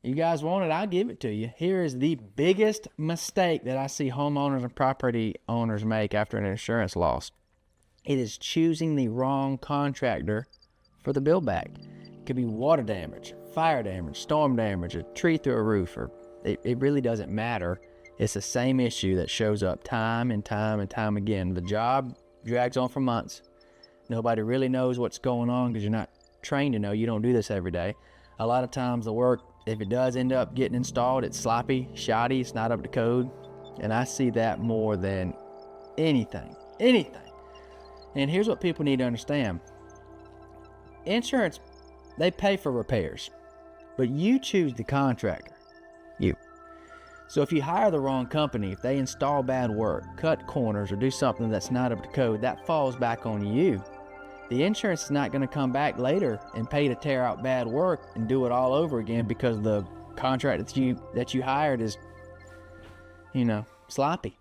You guys want it, I'll give it to you. Here is the biggest mistake that I see homeowners and property owners make after an insurance loss. It is choosing the wrong contractor for the bill back. It could be water damage, fire damage, storm damage, a tree through a roof, or it really doesn't matter. It's the same issue that shows up time and time and time again. The job drags on for months. Nobody really knows what's going on because you're not trained to know. You don't do this every day. A lot of times the work, if it does end up getting installed, it's sloppy, shoddy, it's not up to code. And I see that more than anything. And here's what people need to understand. Insurance, they pay for repairs, but you choose the contractor. You. So if you hire the wrong company, if they install bad work, cut corners, or do something that's not up to code, that falls back on you. The insurance is not going to come back later and pay to tear out bad work and do it all over again because the contract that you hired is, sloppy.